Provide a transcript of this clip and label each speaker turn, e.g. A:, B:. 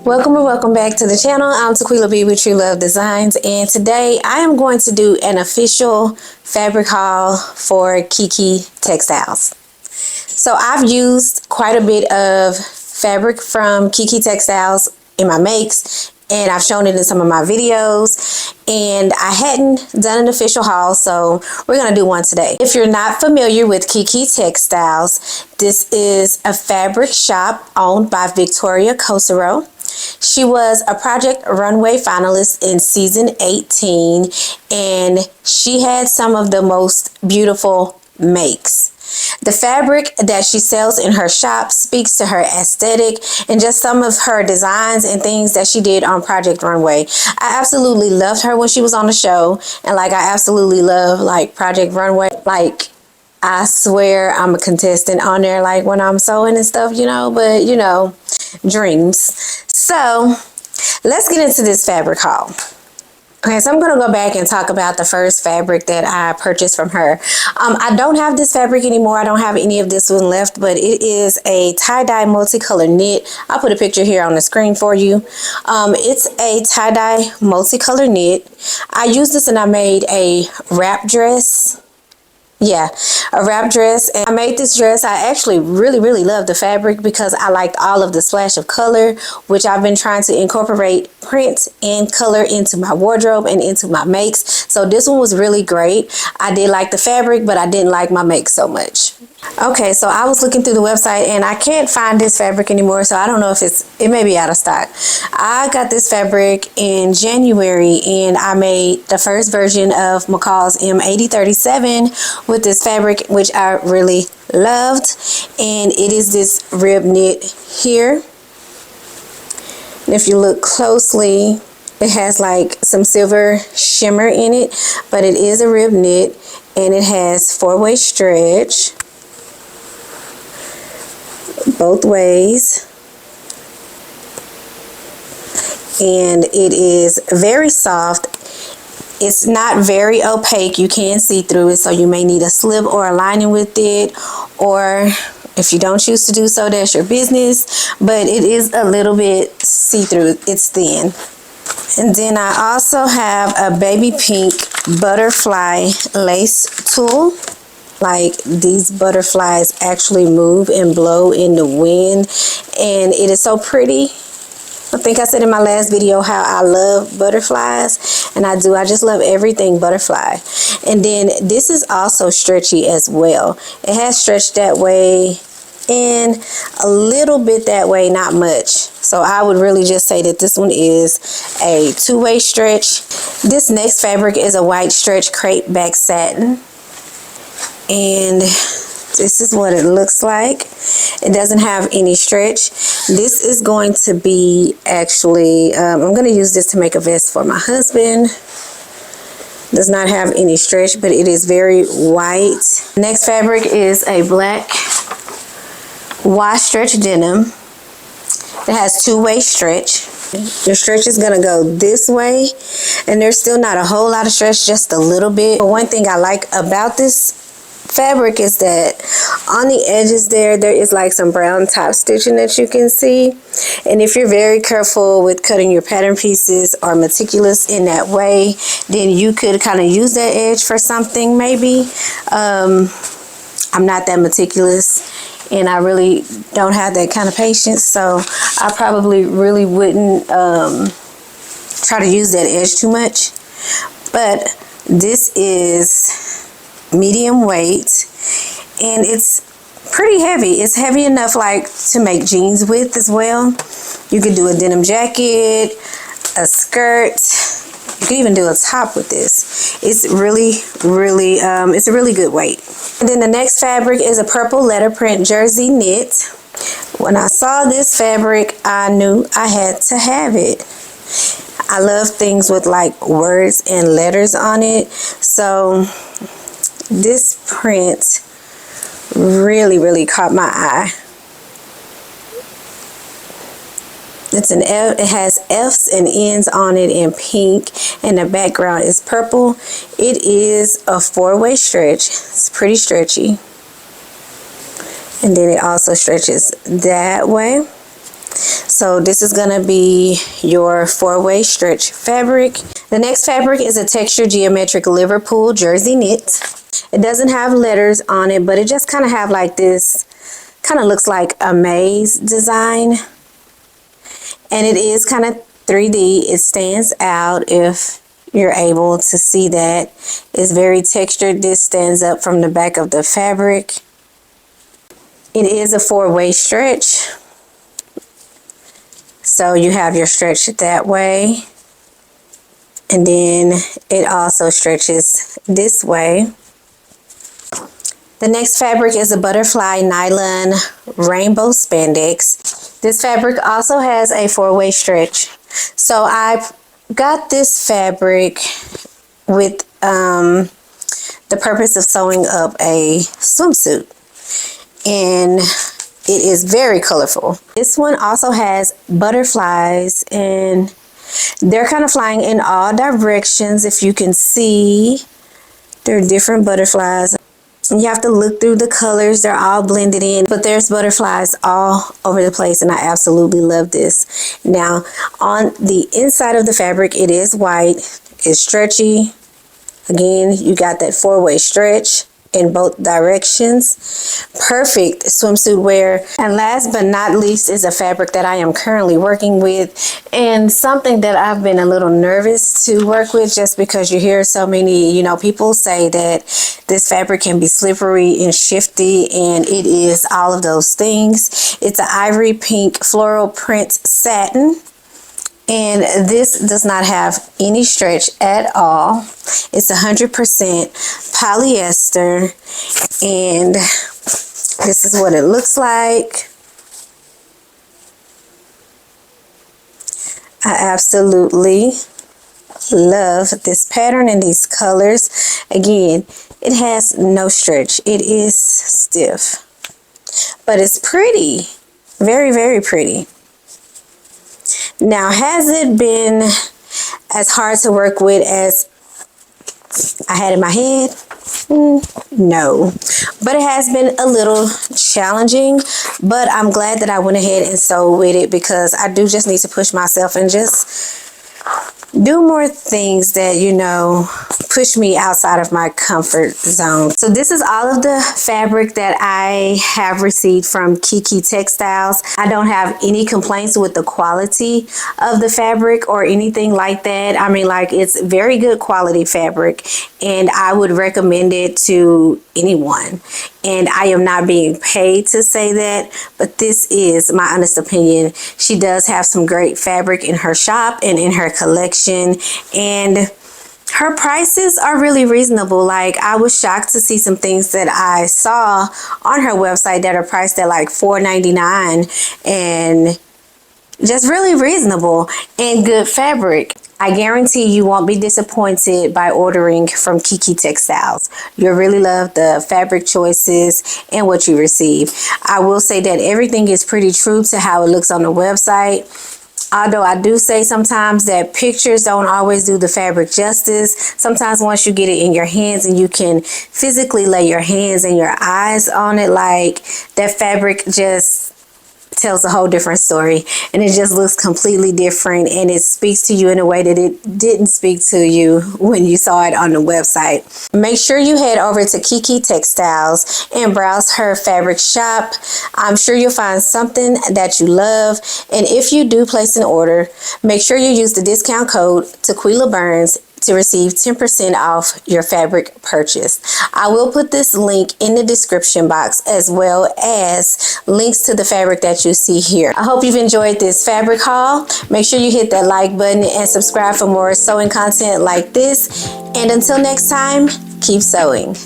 A: Welcome or welcome back to the channel. I'm Tequila B with TruLuv Designs, and today I am going to do an official fabric haul for Kiki Textiles. So I've used quite a bit of fabric from Kiki Textiles in my makes, and I've shown it in some of my videos, and I hadn't done an official haul, so we're going to do one today. If you're not familiar with Kiki Textiles, this is a fabric shop owned by Victoria Cosero. She was a Project Runway finalist in season 18, and she had some of the most beautiful makes. The fabric that she sells in her shop speaks to her aesthetic and just some of her designs and things that she did on Project Runway. I absolutely loved her when she was on the show, and I absolutely love Project Runway. I swear I'm a contestant on there when I'm sewing and stuff, but dreams. So let's get into this fabric haul. Okay, so I'm going to go back and talk about the first fabric that I purchased from her. I don't have this fabric anymore. I don't have any of this one left, but it is a tie-dye multicolor knit. I'll put a picture here on the screen for you. It's a tie-dye multicolor knit. I used this and I made a wrap dress. Yeah, a wrap dress, and I made this dress. I actually really love the fabric because I liked all of the splash of color, which I've been trying to incorporate print and color into my wardrobe and into my makes. So this one was really great. I did like the fabric, but I didn't like my make so much. Okay, so I was looking through the website and I can't find this fabric anymore, so I don't know if it may be out of stock. I got this fabric in January and I made the first version of McCall's M8037 with this fabric, which I really loved, and it is this rib knit here. And if you look closely, it has some silver shimmer in it, but it is a rib knit, and it has four-way stretch both ways, and it is very soft. It's not very opaque. You can see through it, so you may need a slip or a lining with it, or if you don't choose to do so, that's your business, but it is a little bit see-through. It's thin. And then I also have a baby pink butterfly lace tulle. These butterflies actually move and blow in the wind, and it is so pretty. I think I said in my last video how I love butterflies, and I do. I just love everything butterfly. And then this is also stretchy as well. It has stretch that way and a little bit that way, not much. So I would really just say that this one is a two-way stretch. This next fabric is a white stretch crepe back satin, and this is what it looks like. It doesn't have any stretch. This is going to be actually, I'm going to use this to make a vest for my husband. Does not have any stretch, but it is very white. Next fabric is a black wash stretch denim. It has two-way stretch. Your stretch is going to go this way, and there's still not a whole lot of stretch, just a little bit. But one thing I like about this fabric is that on the edges there is some brown top stitching that you can see, and if you're very careful with cutting your pattern pieces or meticulous in that way, then you could kind of use that edge for something maybe. I'm not that meticulous, and I really don't have that kind of patience, so I probably really wouldn't try to use that edge too much. But this is medium weight, and it's pretty heavy. It's heavy enough to make jeans with as well. You could do a denim jacket, a skirt. You could even do a top with this. It's really it's a really good weight. And then the next fabric is a purple letter print jersey knit. When I saw this fabric, I knew I had to have it. I love things with words and letters on it, so this print really caught my eye. It has F's and N's on it in pink, and the background is purple. It is a four-way stretch. It's pretty stretchy. And then it also stretches that way. So this is gonna be your 4-way stretch fabric. The next fabric is a textured geometric Liverpool jersey knit. It doesn't have letters on it, but it just kind of have like this, kind of looks like a maze design. And it is kind of 3D. It stands out if you're able to see that. It's very textured. This stands up from the back of the fabric. It is a 4-way stretch. So you have your stretch that way. And then it also stretches this way. The next fabric is a butterfly nylon rainbow spandex. This fabric also has a 4-way stretch. So I got this fabric with the purpose of sewing up a swimsuit. And it is very colorful. This one also has butterflies, and they're kind of flying in all directions. If you can see, there are different butterflies. You have to look through the colors. They're all blended in, but there's butterflies all over the place, and I absolutely love this. Now, on the inside of the fabric, it is white. It's stretchy. Again, you got that 4-way stretch in both directions. Perfect swimsuit wear. And last but not least is a fabric that I am currently working with, and something that I've been a little nervous to work with, just because you hear so many, you know, people say that this fabric can be slippery and shifty, and it is all of those things. It's an ivory pink floral print satin. And this does not have any stretch at all. It's 100% polyester. And this is what it looks like. I absolutely love this pattern and these colors. Again, it has no stretch. It is stiff. But it's pretty. Very, very pretty. Now, has it been as hard to work with as I had in my head? No, but it has been a little challenging, but I'm glad that I went ahead and sewed with it, because I do just need to push myself and just do more things that, you know, push me outside of my comfort zone. So this is all of the fabric that I have received from Kiki Textiles. I don't have any complaints with the quality of the fabric or anything like that. I mean, like, it's very good quality fabric, and I would recommend it to anyone. And I am not being paid to say that, but this is my honest opinion. She does have some great fabric in her shop and in her collection, and her prices are really reasonable. Like, I was shocked to see some things that I saw on her website that are priced at like $4.99, and just really reasonable and good fabric. I guarantee you won't be disappointed by ordering from Kiki Textiles. You'll really love the fabric choices and what you receive. I will say that everything is pretty true to how it looks on the website. Although I do say sometimes that pictures don't always do the fabric justice. Sometimes once you get it in your hands and you can physically lay your hands and your eyes on it, like, that fabric just tells a whole different story, and it just looks completely different, and it speaks to you in a way that it didn't speak to you when you saw it on the website. Make sure you head over to Kiki Textiles and browse her fabric shop. I'm sure you'll find something that you love, and if you do place an order, make sure you use the discount code Tequila Burns to receive 10% off your fabric purchase. I will put this link in the description box, as well as links to the fabric that you see here. I hope you've enjoyed this fabric haul. Make sure you hit that like button and subscribe for more sewing content like this. And until next time, keep sewing.